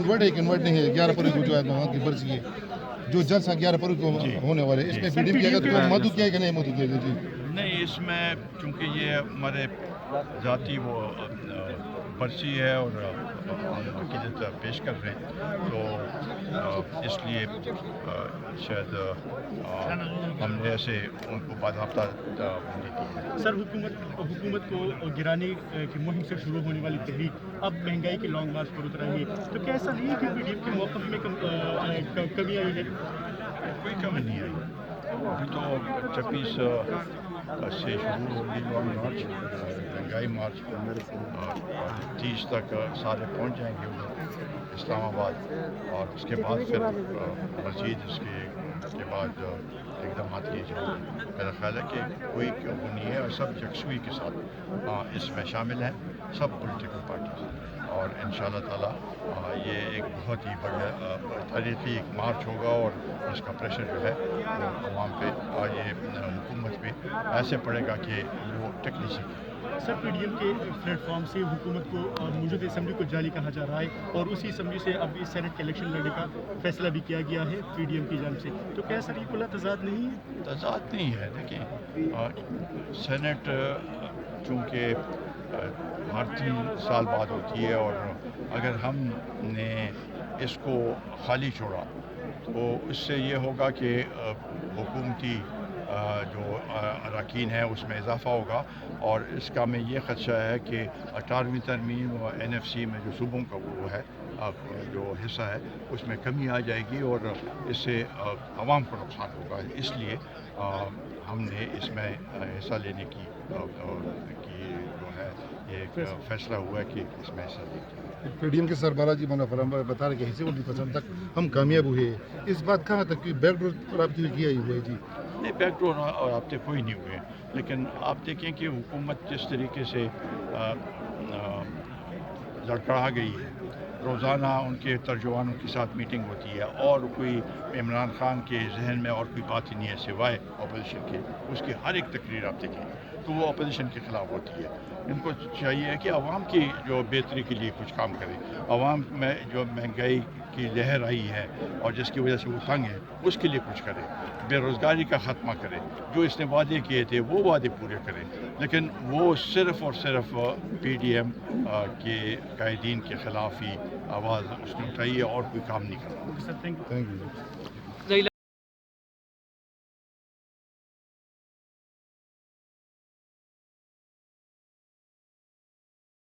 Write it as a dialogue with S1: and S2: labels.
S1: Invert ہے کہ invert نہیں ہے؟ 11 فروری کو جو ہے وہاں کی برسی ہے، جو جلسہ 11 فروری کو ہونے والے، اس میں پی ڈی ایم کیا گا مدعو کیا ہے کہ نہیں مدعو کیا گا؟ جی
S2: نہیں، اس میں چونکہ یہ ہمارے ذاتی وہ برسی ہے اور عقیدت پیش کر رہے ہیں، تو اس لیے شاید ہم نے ایسے ان کو باضابطہ دی ہے۔
S3: سر، حکومت کو گرانے کی مہم سے شروع ہونے والی تحریک اب مہنگائی کے لانگ مارچ پر اترا ہے، تو کیا ایسا نہیں ہے کہ پی ڈی ایم کے موقف میں کمی آئی ہے؟
S2: کوئی کمی نہیں آئی، ابھی تو 26 سے شروع ہوگی لانگ مارچ، مہنگائی مارچ، 30 تک سارے پہنچ جائیں گے ادھر اسلام آباد، اور اس کے بعد پھر مزید اس کے بعد اقدامات کیے جائیں گے۔ میرا خیال ہے کہ کوئی وہ نہیں ہے، اور سب یکسوئی کے ساتھ اس میں شامل ہیں، سب پولیٹیکل پارٹیز، اور ان شاء اللہ تعالیٰ یہ ایک بہت ہی بڑا تاریخی ایک مارچ ہوگا، اور اس کا پریشر جو ہے وہ عوام پہ اور یہ حکومت پہ ایسے پڑے گا کہ وہ ٹک نہیں سکے۔
S3: سر، پی ڈی ایم کے پلیٹ فارم سے حکومت کو موجودہ اسمبلی کو جعلی کہا جا رہا ہے، اور اسی اسمبلی سے اب اس سینٹ کے الیکشن لڑنے کا فیصلہ بھی کیا گیا ہے پی ڈی ایم کی جانب سے، تو کیا سر یہ کھلا تضاد نہیں ہے؟
S2: تضاد نہیں ہے، دیکھیں سینٹ چونکہ ہر 3 سال بعد ہوتی ہے، اور اگر ہم نے اس کو خالی چھوڑا تو اس سے یہ ہوگا کہ حکومتی جو اراکین ہیں اس میں اضافہ ہوگا، اور اس کا میں یہ خدشہ ہے کہ 18ویں ترمیم و این ایف سی میں جو صوبوں کا وہ ہے جو حصہ ہے اس میں کمی آ جائے گی، اور اس سے عوام کو نقصان ہوگا۔ اس لیے ہم نے اس میں حصہ لینے کی جو ہے ایک فیصلہ ہوا ہے کہ اس میں حصہ لیں گے۔
S1: پی ڈی ایم کے سربراہ جی مولانا فرحان بتا رہے کہ حصے 19% تک ہم کامیاب ہوئے، اس بات کہاں تک کہ بیک ڈور رابطے کیا ہی ہوا ہے؟ جی
S2: نہیں، بیک ڈور اور رابطے کوئی نہیں ہوئے، لیکن آپ دیکھیں کہ حکومت جس طریقے سے لڑکڑا گئی ہے، روزانہ ان کے ترجمانوں کے ساتھ میٹنگ ہوتی ہے، اور کوئی عمران خان کے ذہن میں اور کوئی بات ہی نہیں ہے سوائے اپوزیشن کے، اس کی ہر ایک تقریر آپ دیکھیں تو وہ اپوزیشن کے خلاف ہوتی ہے۔ ان کو چاہیے کہ عوام کی جو بہتری کے لیے کچھ کام کرے، عوام میں جو مہنگائی کی لہر آئی ہے اور جس کی وجہ سے وہ تنگ ہے اس کے لیے کچھ کرے، بے روزگاری کا خاتمہ کرے، جو اس نے وعدے کیے تھے وہ وعدے پورے کرے، لیکن وہ صرف اور صرف پی ڈی ایم کے قائدین کے خلاف ہی آواز اس نے اٹھائی ہے، اور کوئی کام نہیں کرا۔
S3: سر، تھینک یو۔
S1: Thank you.